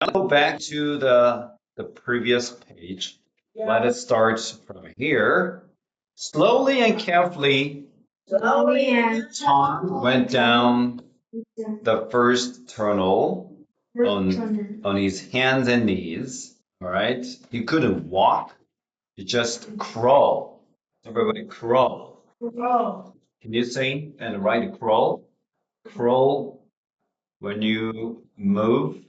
Go back to the previous page. Let us start from here. Slowly and carefully, Slowly and Tom went down the first tunnel on his hands and knees. All right. He couldn't walk. He just crawl. Everybody crawl. grow. Can you say and write crawl? Crawl when you move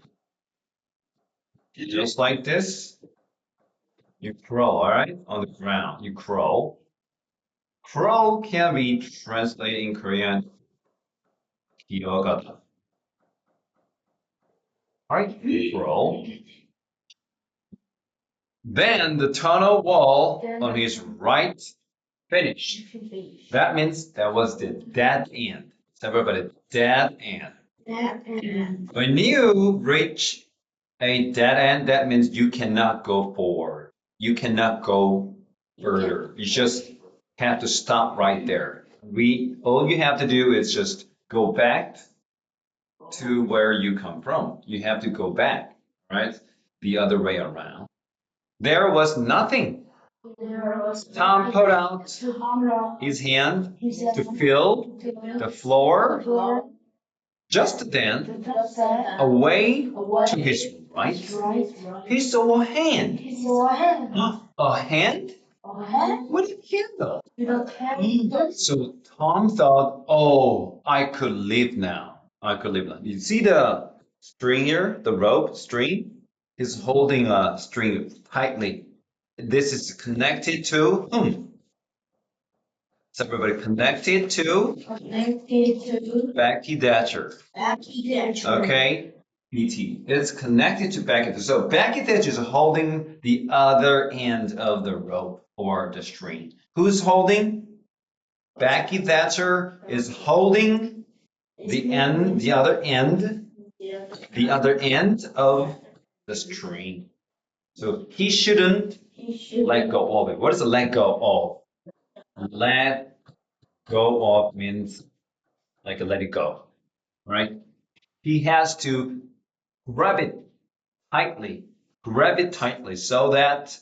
just like this. You crawl, all right, on the ground. You crawl. Crawl can be translated in Korean. 기어가다. All right, crawl. Then the tunnel wall on his right finished. That means that was the dead end. So everybody, dead end. When you reach a dead end, that means you cannot go forward. You cannot go further. You just have to stop right there. All you have to do is just go back to where you come from. You have to go back, right? The other way around. There was nothing. Tom put out his hand to feel the floor. Just then, away to his right, he saw a hand. A hand with a candle. So Tom thought, oh, I could live now. I could live now. You see the string here, the rope string? He's holding a string tightly. This is connected to whom? So everybody connected to Becky Thatcher. Okay, BT. It's connected to Becky. So Becky Thatcher is holding the other end of the rope or the string. Who's holding? Becky Thatcher is holding the other end of the string. So he shouldn't let go of it. What does let go of? Let go of means like let it go, right? He has to grab it tightly so that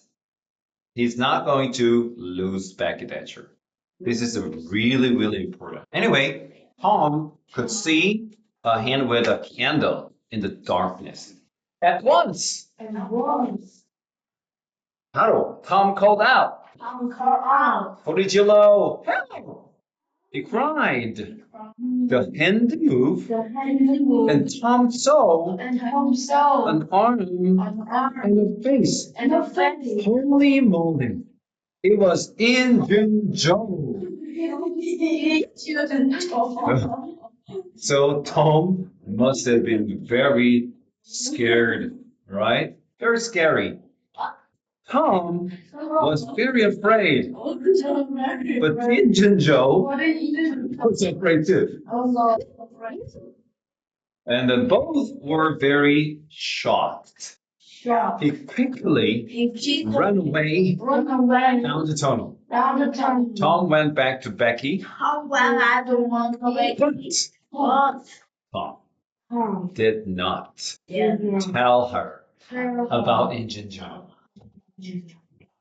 he's not going to lose Becky Thatcher. This is really, really important. Anyway, Tom could see a hand with a candle in the darkness. At once, Harold, Tom called out, Horijilo, help! He cried. The hand moved, and Tom saw an arm and a face. Holy moly! It was In Jun Jo. So Tom must have been very scared, right? Very scary. Tom was very afraid, but In Jun Jo was afraid too. And then both were very shocked. He quickly ran away down the tunnel. Tom went back to Becky. But Tom did not tell her about Injun Joe.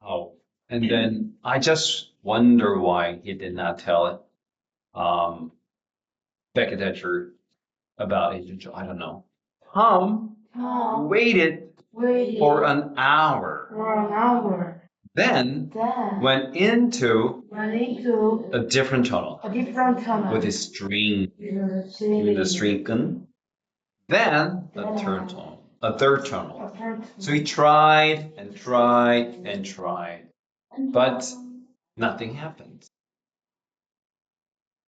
Oh, and then I just wonder why he did not tell Becky Thatcher about Injun Joe. I don't know. Tom waited for an hour. Then went into a different tunnel with a string, with a string gun. Then a third tunnel. So he tried and tried and tried, but nothing happened.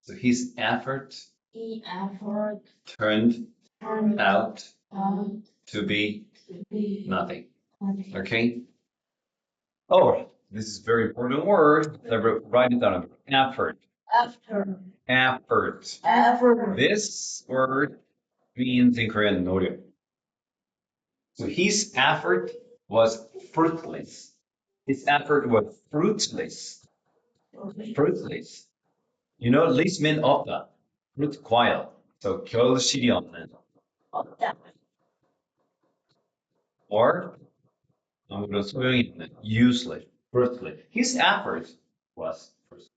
So his effort turned out to be nothing. Okay? Oh, this is a very important word. Write it down. Effort. Effort. This word means in Korean 노력. So his effort was fruitless. His effort was fruitless. Fruitless. You know, least means 없다. fruit 과일. So 결실이 없는. or 아무런 소용이 없는 useless, worthless. His effort was fruitless.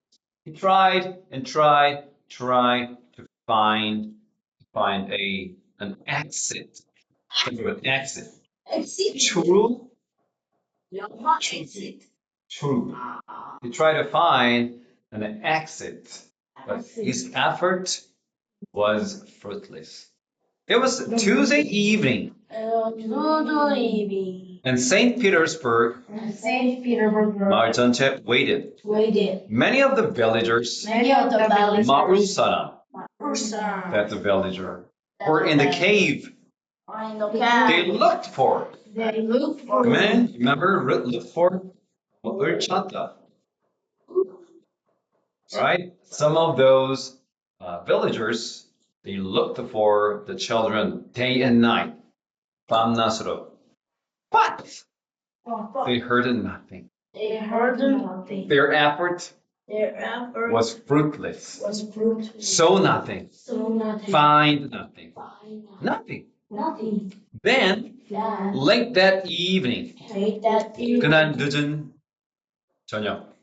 He tried and tried to find an exit. Think of an exit. Exit. True, 영화 exit. true. He tried to find an exit, but his effort was fruitless. It was Tuesday evening, 두두이비. and St. Petersburg Saint Petersburg 마을 전체 waited. waited. Many of the villagers, Many of the villagers. 마을 사람, Person. that's the villager, were in the cave. They looked for. They looked for. Man, remember, look for 을 찾다. Right? Some of those villagers, they looked for the children day and night. 밤낮으로. But they heard nothing. They heard nothing. Their effort Their effort was fruitless. was fruitless. So nothing. So nothing. Find nothing. Nothing. Nothing. Nothing. Then, Then late that evening, late that evening, 그날 늦은 저녁,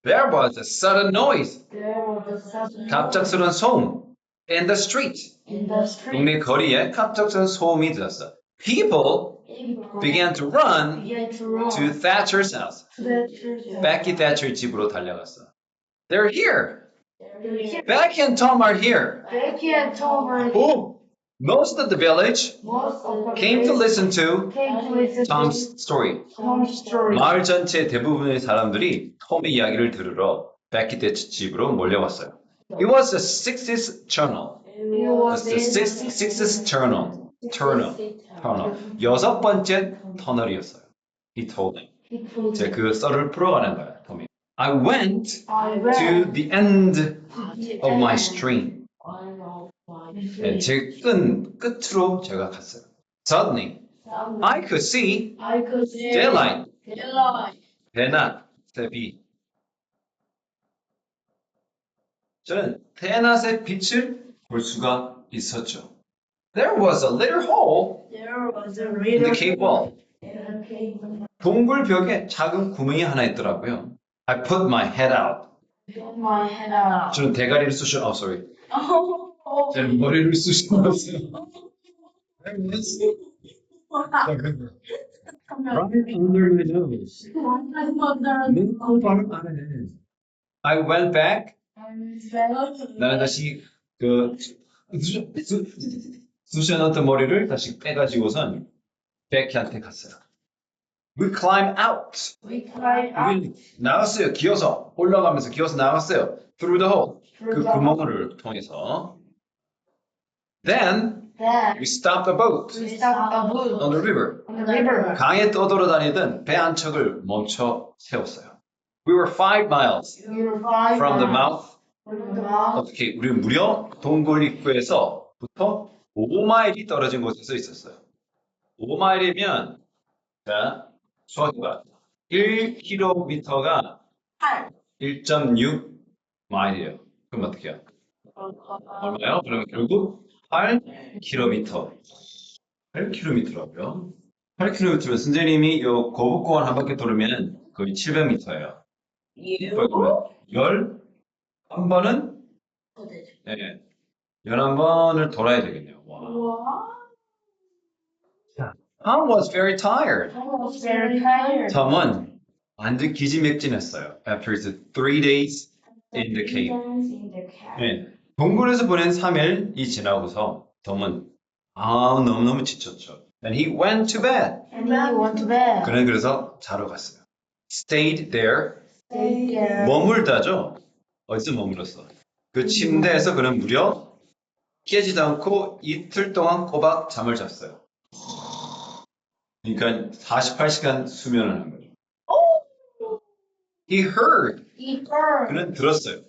there was a sudden noise. there was a sudden 갑작스러운 소음 in the street. in the street. 동네 거리에 갑작스러운 소음이 들렸어. People People began to run began to run to Thatcher's house. to the church. Becky Thatcher 집으로 달려갔어. They're here. Becky Becky and Tom are here. and Tom were Oh, most of the village most of the came to listen to came to listen Tom's story. to Tom's story. 마을 전체 대부분의 사람들이 톰의 이야기를 들으러 베키 대치 집으로 몰려왔어요. It was the 60th channel. It was The sixth channel. 여섯 번째 터널이었어요. He told them. 이제 그 썰을 풀어가는 거야, 톰이. I went I to read the end of my stream. 네, 제 끝으로 제가 갔어요. Suddenly, I could see I could see daylight, daylight. 대낮, 새비. 저는 대낮의 빛을 볼 수가 있었죠. There was a little hole There was a in the river cave wall. in the cave. 동굴 벽에 작은 구멍이 하나 있더라고요. I put my head out. Put my head out. 저는 대가리를 쑤셔, sorry. Oh, 저는 머리를 쑤셔놨어요. I was right under my nose. 눈코 바로 안에. I went back. 나는 다시 그 쑤셔놨던 머리를 다시 빼가지고선 베키한테 갔어요. We climb out. We cried out 우리 나갔어요. 기어서 올라가면서 기어서 나갔어요. Through the hole. 그 구멍을 통해서. Then Then we stopped the boat we stopped a boat on the river. on the river. 강에 떠돌아다니던 배 한 척을 멈춰 세웠어요. We were 5 miles We were 5 from the miles mouth from the mouth. 어떻게 우리 무려 동굴 입구에서부터 5마일이 떨어진 곳에서 있었어요. 5마일이면 자 수학해봐. 1km가 1.6 마일이에요. 그럼 어떻게 해요? 얼마요? 그러면 결국 8km. 8km라고요. 8km면 선생님이 요 거북공원 한 바퀴 돌으면 거의 700m예요. 그러면 11번은 네, 11번을 돌아야 되겠네요. 와. Tom was very tired. I was very tired. 톰은 완전 기지맥진했어요. After his 3 days in the cave. In the cave. 네, 동굴에서 보낸 3일이 지나고서 톰은 너무너무 지쳤죠. And he went to bed. And he went to bed. 그는 그래서 자러 갔어요. Stayed there. Stayed there. 머물다죠. 어디서 머물렀어? 그 침대에서 그는 무려 깨지도 않고 이틀 동안 꼬박 잠을 잤어요. 그러니까 48시간 수면을 한 거죠. He heard. He heard 그는 들었어요.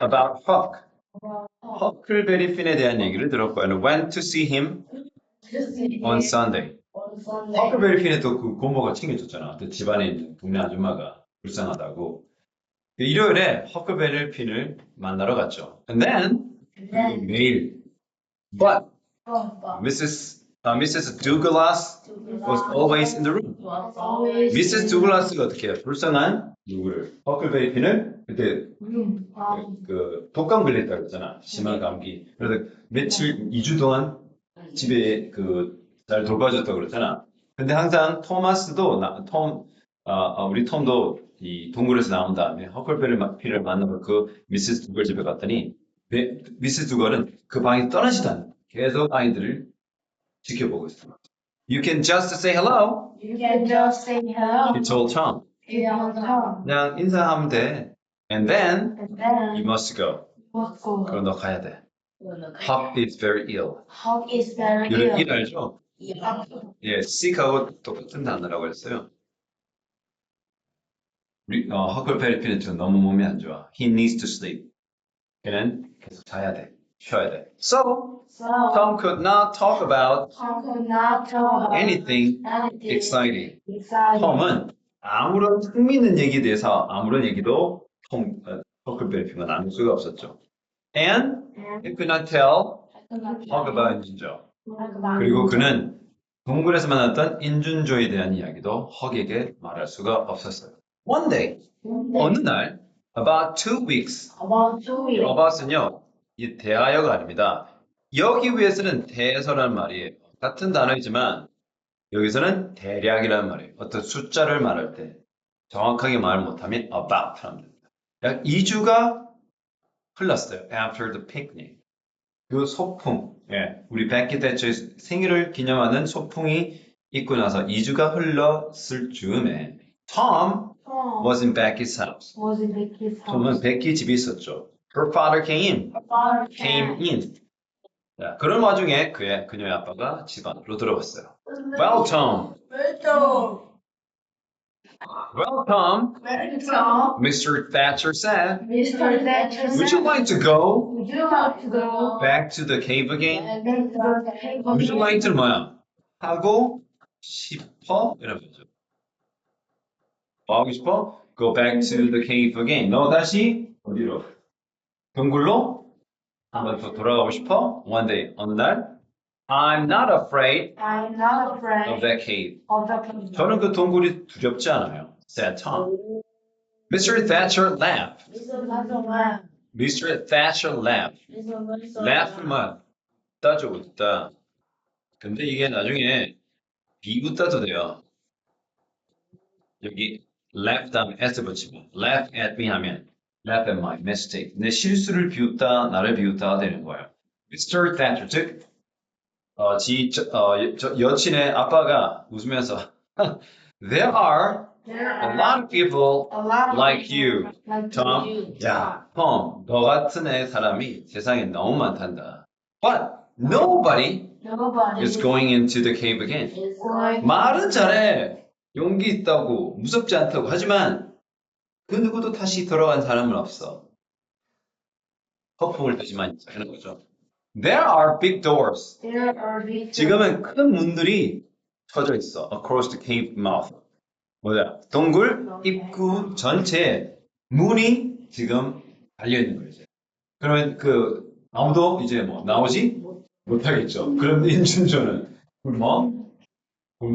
About Huck. 허클베리 핀에 대한 얘기를 들었고 and went to see him on Sunday. on Sunday. 허클베리 핀에 또 그 고모가 챙겨줬잖아. 그 집안에 있는 동네 아줌마가 불쌍하다고. 그 일요일에 허클베리 핀을 만나러 갔죠. And then 그리고 매일. But But Mrs. Mrs. Douglas was always in the room. Mrs. Douglas가 어떻게 해요? 불쌍한 누구를? 허클베리 핀을 그때 그 독감 걸렸다고 그랬잖아. 심한 감기. 그래서 며칠, 2주 동안 집에 잘 돌봐줬다고 그랬잖아. 근데 항상 토마스도, 우리 톰도 이 동굴에서 나온 다음에 허클베리 핀을 만나고 그 미시스 두걸 집에 갔더니 미시스 두걸은 그 방에 떠나지도 않아. 계속 아이들을 지켜보고 있어. You can just say hello. You can just say hello. He told Tom. You don't come. 그냥 인사하면 돼. And then And then you must go. what go? 그럼 너 가야 돼. Hawk is very ill. Hawk is very 이런 ill. 일 알죠? 예, sick하고 똑같은 단어라고 했어요. 허클베리핀은 지금 너무 몸이 안 좋아. He needs to sleep. 걔는 계속 자야 돼. 쉬어야 돼. So, So Tom could not talk about Tom could not talk about anything anything exciting. exciting. 톰은 아무런 흥미있는 얘기에 대해서 아무런 얘기도 허클베리핀과 나눌 수가 없었죠. And And he could not tell talk talk about 인준조. about 그리고 그는 동굴에서 만났던 인준조에 대한 이야기도 헉에게 말할 수가 없었어요. One day, 어느 날, about 2 weeks, about 2 weeks. about은요, 이 대하여가 아닙니다. 여기 위해서는 대해서라는 말이에요. 같은 단어이지만 여기서는 대략이라는 말이에요. 어떤 숫자를 말할 때 정확하게 말 못하면 about 하면 됩니다. 약 2주가 흘렀어요. After the picnic. 그 소풍, 우리 베키 대처의 생일을 기념하는 소풍이 있고 나서 2주가 흘렀을 즈음에 Tom Tom was in Becky's house. was in Becky's house. 톰은 베키 집에 있었죠. Her father came Her father came in. 자, 그런 와중에 그녀의 아빠가 집 안으로 들어왔어요. Well, Tom. Well, Tom. Tom, Mr. Thatcher said, Mr. Thatcher would you like to go would you like to go back to the cave again? and go to the cave Would you like to는 뭐야? 하고 싶어? 이런 거죠. 뭐 하고 싶어? Go back to the cave again. 너 다시 어디로? 동굴로 한번 더 돌아가고 싶어? One day, 어느 날? I'm not afraid I'm not of afraid that cave. of the cave. 저는 그 동굴이 두렵지 않아요. said Tom. Mr. Thatcher laughed. Mr. Thatcher laughed. laugh는 뭐야? 웃다죠, 웃다. 근데 이게 나중에 비웃다도 돼요. 여기 laugh 다음에 s 붙이면 laugh at me 하면 laugh at my mistake. 내 실수를 비웃다, 나를 비웃다 되는 거예요. Mr. Thatcher, 즉 여친의 아빠가 웃으면서 There are There a are lot of people a lot of like people you, like Tom. you. 야, 톰, 너 같은 사람이 세상에 너무 많단다. But nobody Nobody is going into the cave again. is going 말은 잘해. 용기 있다고, 무섭지 않다고. 하지만 그 누구도 다시 돌아간 사람은 없어. 허풍을 대지만 하는 거죠. There are big doors. There are big 지금은 큰 문들이 쳐져 있어. Across the cave mouth. 뭐야? 동굴 입구 전체에 문이 지금 달려 있는 거예요. 그러면 아무도 이제 나오지 못하겠죠. 그럼 인준조는 굶어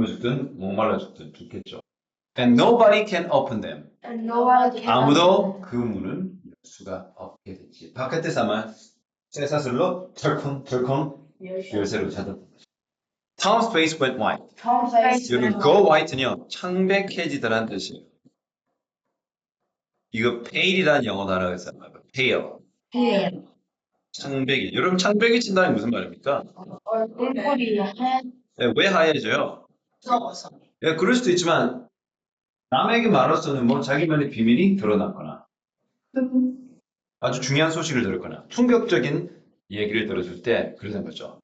죽든 목말라 죽든 죽겠죠. And nobody can open them. and nobody can 아무도 그 문은 열 수가 없게 됐지. 바깥에서 아마 쇠사슬로 덜컹 열쇠로 찾았던 거죠. Tom's face went white. Tom's face 여기 went go white는요, 창백해지다라는 뜻이에요. 이거 pale이라는 영어 단어가 있어요. pale. pale. 창백이. 여러분 창백해진다는 게 무슨 말입니까? 얼굴이 하얘 왜 하얘져요? 그럴 수도 있지만 남에게 말로서는 자기만의 비밀이 드러났거나 아주 중요한 소식을 들었거나 충격적인 얘기를 들었을 때 그러는 거죠.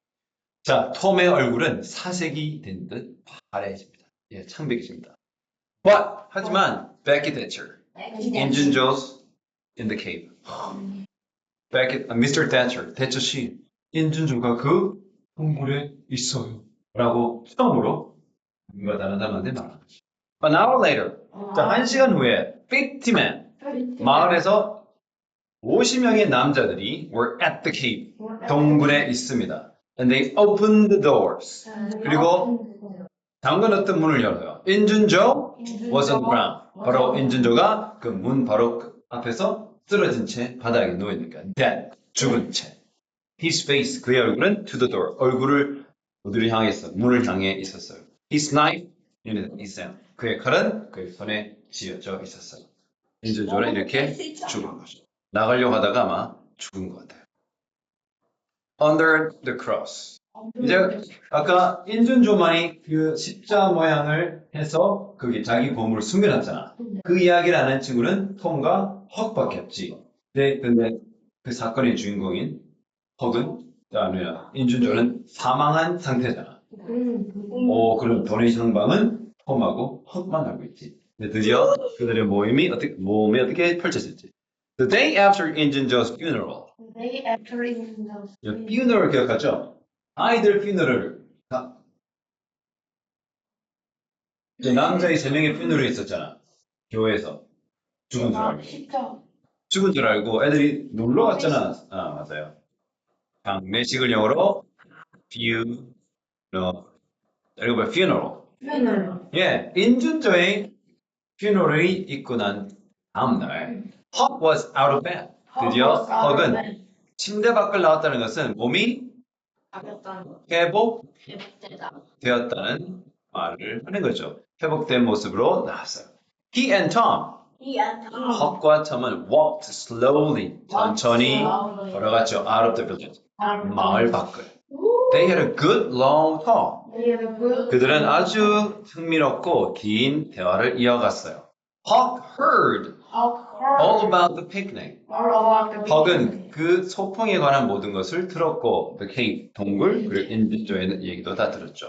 자, 톰의 얼굴은 사색이 된 듯 파래집니다. 창백해집니다. 하지만 Becky Thatcher, Injun Joe's in the cave. Mr. Thatcher, 대처 씨, 인준조가 그 동굴에 있어요. 라고 처음으로 누가 다른 사람한테 말하는 거죠. An hour later, 자, 1시간 후에 50 men, 마을에서 50명의 남자들이 were at the cave, 동굴에 있습니다. And they opened the doors. 그리고 당근 어떤 문을 열어요. 인준조 was on the ground. 바로 인준조가 그 문 바로 그 앞에서 쓰러진 채 바닥에 누워있으니까 dead, 죽은 채. His face, 그의 얼굴은 to the door. 얼굴을 어디를 향해 있어? 문을 향해 있었어요. His knife, 있어요. 그의 칼은 그의 손에 쥐어져 있었어요. 인준조는 이렇게 죽은 거죠. 나가려고 하다가 아마 죽은 것 같아요. Under the cross. 이제 아까 인준조만이 그 십자 모양을 해서 거기 자기 보물을 숨겨놨잖아. 그 이야기를 아는 친구는 톰과 헉밖에 없지. 근데 그 사건의 주인공인 헉은 아니야 인준조는 사망한 상태잖아. 그럼 도네이션 방은 톰하고 헉만 알고 있지. 근데 드디어 그들의 모임이 어떻게 펼쳐질지. The day after 인준조's funeral. They actually funeral 기억하죠? 아이들 funeral. 남자의 3명의 funeral이 있었잖아. 교회에서. 죽은 줄 알고. 죽은 줄 알고 애들이 놀러 갔잖아. 맞아요. 장례식을 영어로 funeral. 예, 인준조의 funeral이 있고 난 다음날 Huck was out of bed. 드디어 헉은 침대 밖을 나왔다는 것은 몸이 회복되었다는 말을 하는 거죠. 회복된 모습으로 나왔어요. He and Tom, 헉과 톰은 walked slowly, 천천히 걸어갔죠. Out of the village, 마을 밖을. They had a good long talk. 그들은 아주 흥미롭고 긴 대화를 이어갔어요. Huck heard all about the picnic. 헉은 그 소풍에 관한 모든 것을 들었고, the cave, 동굴, 그리고 인준조의 얘기도 다 들었죠.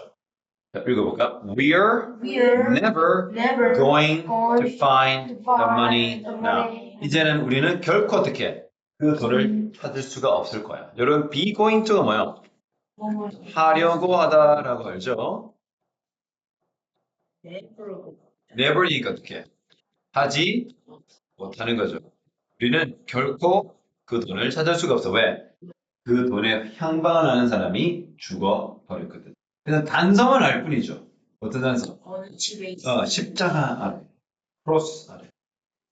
자, 읽어볼까? We're never going to find the money now. 이제는 우리는 결코 어떻게 그 돈을 찾을 수가 없을 거야. 여러분, be going to가 뭐예요? 하려고 하다라고 알죠? never이니까 어떻게 하지 못하는 거죠. 우리는 결코 그 돈을 찾을 수가 없어. 왜? 그 돈에 향방을 하는 사람이 죽어버렸거든. 그냥 단서만 알 뿐이죠. 어떤 단서? 십자가 아래. 크로스 아래.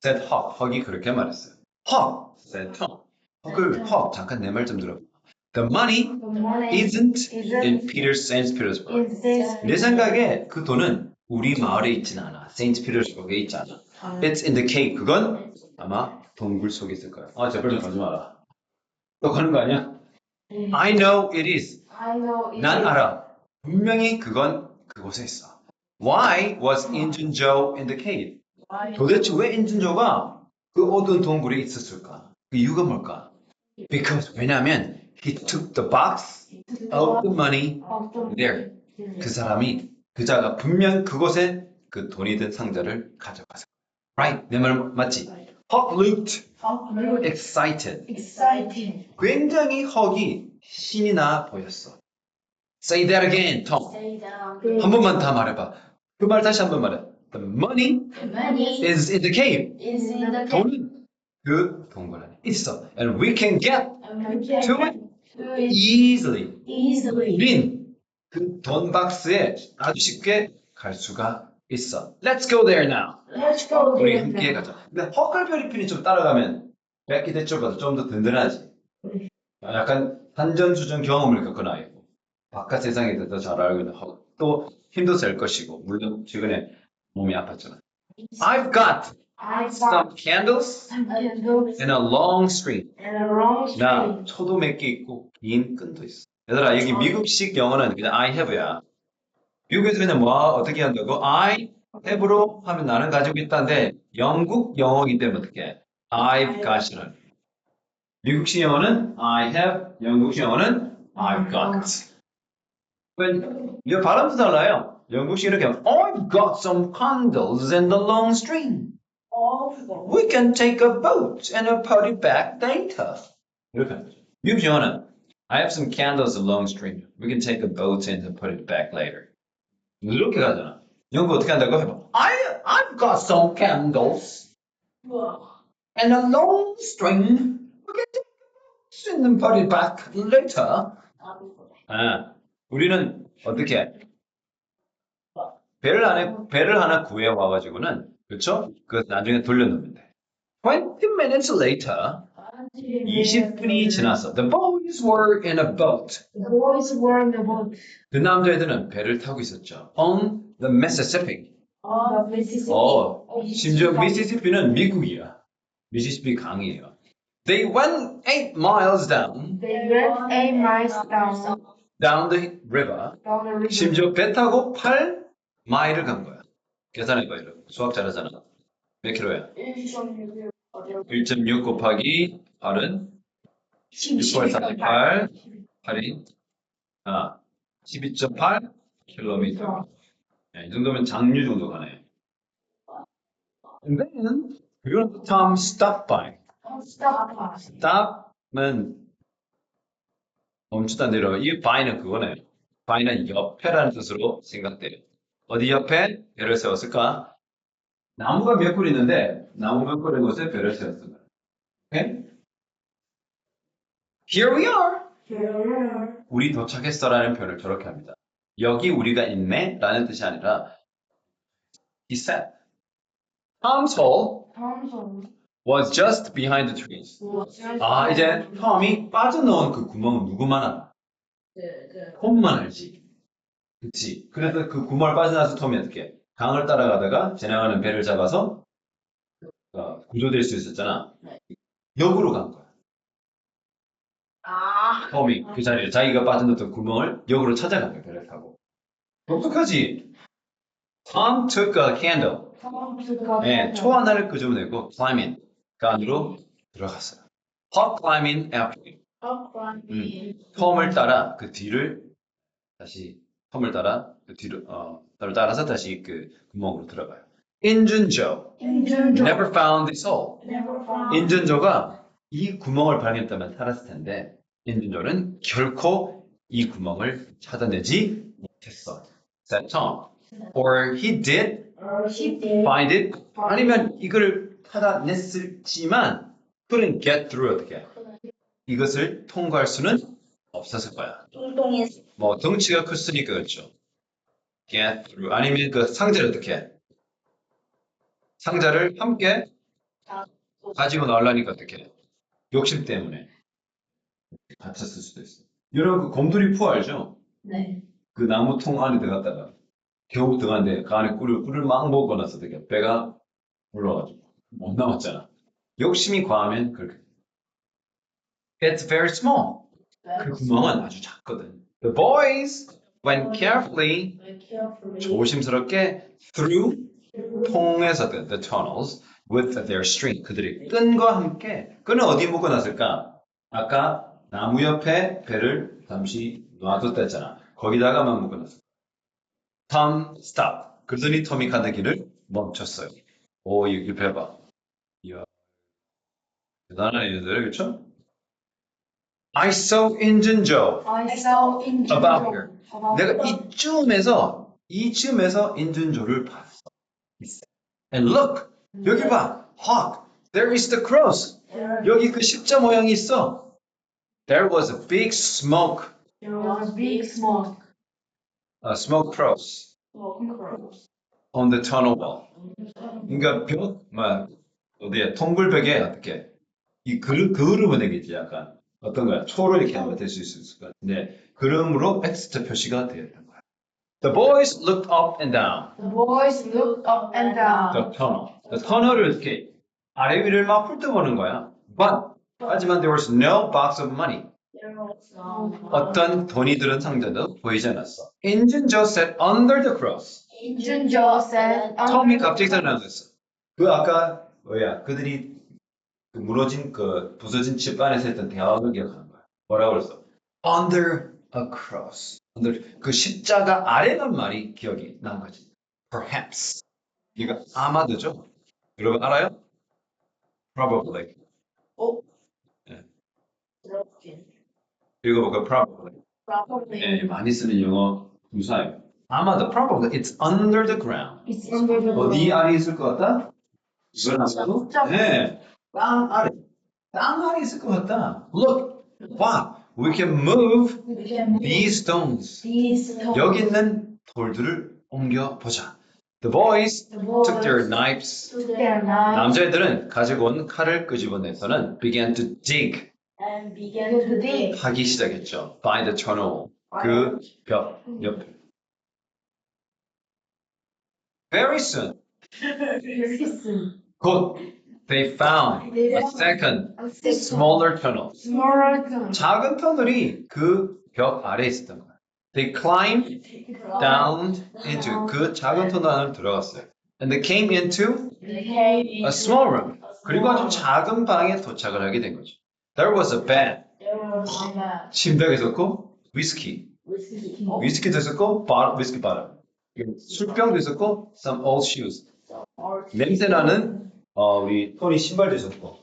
said Huck. 헉이 그렇게 말했어요. Huck said Tom. Huck 잠깐 내 말 좀 들어. The money isn't in St. Petersburg. 내 생각에 그 돈은 우리 마을에 있지는 않아. St. Petersburg에 있지 않아. It's in the cave. 그건 아마 동굴 속에 있을 거야. 제발 좀 가지 마라. 또 가는 거 아니야? I know it is. 난 알아. 분명히 그건 그곳에 있어. Why was 인준조 in the cave? 도대체 왜 인준조가 그 어두운 동굴에 있었을까? 그 이유가 뭘까? Because 왜냐하면 he took the box of the money there. 그 사람이 그자가 분명 그곳에 그 돈이 든 상자를 가져갔어. Right? 내 말 맞지? Huck looked excited. 굉장히 헉이 신이 나 보였어. Say that again, Tom. 한 번만 다 말해봐. 그 말 다시 한 번 말해. The money is in the cave. 돈은 그 동굴 안에 있어. And we can get to it easily. 우린 그 돈 박스에 아주 쉽게 갈 수가 있어. Let's go there now. 우리 함께 가자. 근데 헛갈별이핀이 좀 따라가면 백기 대쪽보다 좀 더 든든하지. 약간 산전수전 경험을 겪은 아이고 바깥 세상에 대해서 잘 알고 있는 헛. 또 힘도 셀 것이고 물론 최근에 몸이 아팠잖아. I've got some candles and a long string. 나 초도 몇 개 있고 긴 끈도 있어. 얘들아 여기 미국식 영어는 그냥 I have야. 미국에서 그냥 어떻게 한다고? I have로 하면 나는 가지고 있다는데 영국 영어이기 때문에 어떻게? I've got이라는. 미국식 영어는 I have, 영국식 영어는 I've got. 이 발음도 달라요. 영국식 이렇게 하면 I've got some candles and a long string. We can take a boat and put it back later. 이렇게 하는 거죠. 미국식 영어는 I have some candles and a long string. We can take a boat and put it back later. 이렇게 가잖아. 영국 어떻게 한다고 해봐. I've got some candles and a long string. We can take a boat and put it back later. 우리는 어떻게 배를 하나 구해 와가지고는 그렇죠? 그 나중에 돌려놓으면 돼. 20 minutes later, 20분이 지났어. The boys were in a boat. The boys were in the boat 그 남자애들은 배를 타고 있었죠. On the Mississippi. on the Mississippi. 심지어 미시시피는 미국이야. 미시시피 강이에요. They went 8 miles down They went 8 miles down the river. the river. 심지어 배 타고 8마일을 간 거야. 계산해봐, 이러. 수학 잘하잖아. 몇 킬로야? 1.6 곱하기 8은 6월 48, 8이 12.8 킬로미터. 이 정도면 장류 정도 가네. And then Tom stopped by. Stop은 멈추다 내려. 이 by는 그거네요. by는 옆에라는 뜻으로 생각돼요. 어디 옆에 배를 세웠을까? 나무가 몇 그루 있는데 나무 몇 그루의 곳에 배를 세웠습니다. Okay? Here we are. 우리 도착했어라는 표현을 저렇게 합니다. 여기 우리가 있네 라는 뜻이 아니라 He said Tom's hole was just behind the trees. 이제 톰이 빠져나온 그 구멍은 누구만 알아? 톰만 알지. 그치. 그래서 그 구멍을 빠져나와서 톰이 어떻게 강을 따라가다가 지나가는 배를 잡아서 구조될 수 있었잖아. 역으로 간 거야. 톰이 그 자리를 자기가 빠져나왔던 구멍을 역으로 찾아간 거야. 배를 타고. 똑똑하지? Tom took a candle. 네, 초 하나를 끄집어내고 climbing 그 안으로 들어갔어요. Hot climbing after him. 톰을 따라 그 뒤를 다시 톰을 따라 그 뒤로 따라서 다시 그 구멍으로 들어가요. 인준조 never found this hole. 인준조가 이 구멍을 발견했다면 살았을 텐데 인준조는 결코 이 구멍을 찾아내지 못했어. Said Tom. Or he did find it. 아니면 이걸 찾아냈을지만 couldn't get through 어떻게? 이것을 통과할 수는 없었을 거야. 뭐 덩치가 컸으니까 그렇죠. get through. 아니면 그 상자를 어떻게? 상자를 함께 가지고 나오려니까 어떻게? 욕심 때문에 다쳤을 수도 있어. 여러분 그 곰돌이 푸 알죠? 네. 그 나무통 안에 들어갔다가 겨우 들어갔는데 그 안에 꿀을 막 먹고 나서 되게 배가 불러가지고 못 나왔잖아. 욕심이 과하면 그렇게. It's very small. 그 구멍은 아주 작거든. The boys went carefully, 조심스럽게 through, 통해서 the tunnels with their string. 그들이 끈과 함께. 끈은 어디 묶어놨을까? 아까 나무 옆에 배를 잠시 놔뒀다 했잖아. 거기다가만 묶어놨어. Tom stopped. 그러더니 톰이 가는 길을 멈췄어요. 오, 이 배봐. 이야, 대단한 애들, 그렇죠? I saw Injun Joe about here. 내가 이쯤에서 인준조를 봤어. And look, 여기 봐, hawk. There is the cross. 여기 그 십자 모양이 있어. There was a big smoke. There was big smoke. A smoke cross on the tunnel wall. 그러니까 어디야 통굴벽에 어떻게 이 그림은 되겠지 약간 어떤 거야 초로 이렇게 하면 될 수 있을 것 같은데 그림으로 X 표시가 되었던 거야. The boys looked up and down. The boys looked up and down. The tunnel. The tunnel을 이렇게 아래 위를 막 훑어보는 거야. 하지만 there was no box of money. 어떤 돈이 들은 상자도 보이지 않았어. Injun Joe sat under the cross. Injun Joe said, 톰이 갑자기 생각났어. 그 아까 그들이 그 무너진 그 부서진 집 안에서 했던 대화를 기억하는 거야. 뭐라고 그랬어? Under a cross. 그 십자가 아래란 말이 기억이 난 거지. Perhaps. 이거 아마도죠. 여러분 알아요? Probably. 네. 읽어볼까? Probably. 네, 많이 쓰는 영어 동사예요. 아마도 probably it's under the ground. It's under the 어디 안에 있을 것 같다? 이건 아마도 네, 땅 아래 있을 것 같다. Look, 봐, We can move We can move these stones. these stones. 여기 있는 돌들을 옮겨 보자. The boys The boys took their knives. took their knives 남자애들은 가지고 온 칼을 끄집어내서는 began to dig. and began to dig. 하기 시작했죠. By the tunnel. 그 벽 옆에. Very soon. Listen. 곧 they found a second smaller tunnel. Smaller tunnel. 작은 터널이 그 벽 아래에 있었던 거야. They climbed down into 그 작은 터널 안으로 들어갔어요. And they came into They came a small room. 그리고 아주 작은 방에 도착을 하게 된 거죠. There was a bed. There was a bed. 침대가 있었고 위스키. Whiskey. 위스키도 있었고 위스키 바람. 술병도 있었고 some old shoes. 냄새나는 우리 토니 신발도 있었고.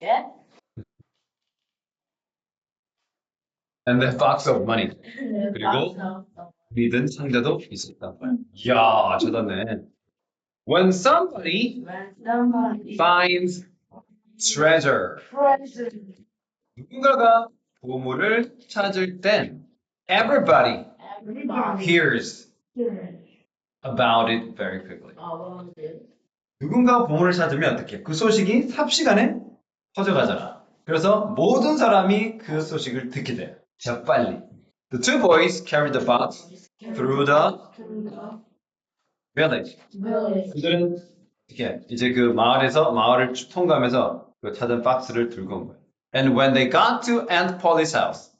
Yeah? And the box of money. 그리고 믿은 상자도 있었단 말이야. 이야, 찾았네. When somebody When somebody finds treasure. present 누군가가 보물을 찾을 땐 everybody everybody hears hears about it very quickly. about it. 누군가가 보물을 찾으면 어떻게? 그 소식이 삽시간에 퍼져가잖아. 그래서 모든 사람이 그 소식을 듣게 돼. 재빨리. The two boys carried the box through the village. Village. 그들은 이렇게 이제 그 마을을 쭉 통과하면서 그 찾은 박스를 들고 온 거예요. And when they got to Aunt Polly's house,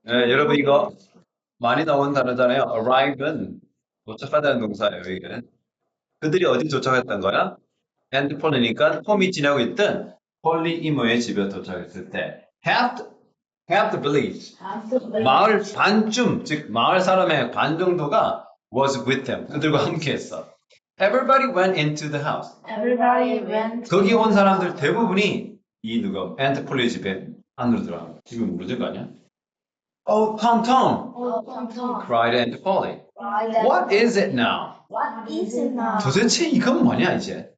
여러분 이거 많이 나온 단어잖아요. Arrive은 도착하다는 동사예요. 이게. 그들이 어디 도착했던 거야? Aunt Polly니까 홈이 지나고 있던 폴리 이모의 집에 도착했을 때 half the village 마을 반쯤 즉 마을 사람의 반 정도가 was with them. 그들과 함께했어. Everybody went into the house. Everybody went. 거기 온 사람들 대부분이 이 누가 Aunt Polly의 집에 안으로 들어간 거야. 지금 모르는 거 아니야? Oh, Tom, Tom! Oh, Tom, Tom. cried Aunt Polly. Right. What is it now? What is it now? 도대체 이건 뭐냐 이제?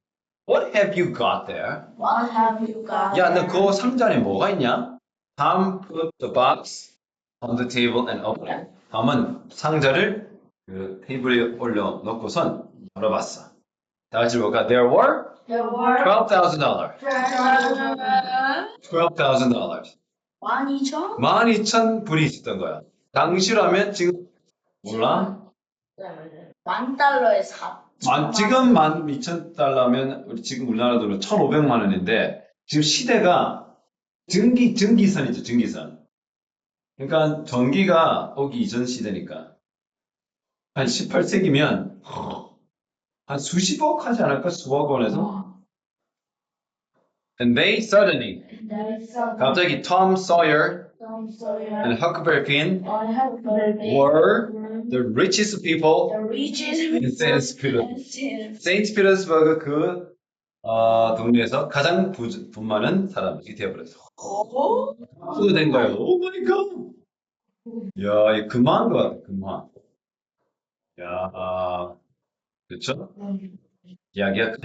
What have you got there? What have you got? 야, 너 그 상자 안에 뭐가 있냐? Tom put the box on the table and opened it. 톰은 상자를 그 테이블에 올려놓고선 열어봤어. 다 같이 볼까? There were There were $12,000. $12,000. 12,000? 12,000불이 있었던 거야. 당시라면 지금 몰라? $10,000에 4. 지금 12,000달러면 우리 지금 우리나라 돈으로 1,500만 원인데 지금 시대가 전기선이죠, 전기선. 그러니까 전기가 오기 이전 시대니까 한 18세기면 한 수십억 하지 않을까? 수억 원에서. And they suddenly 갑자기 Tom Sawyer and Huckleberry Finn were the richest people in St. Petersburg. St. Petersburg 그 동네에서 가장 돈 많은 사람이 되어버렸어. 그거 된 거예요. 오 마이 갓. 야, 이 금화인 것 같아, 금화. 야, 그렇죠? 이야기가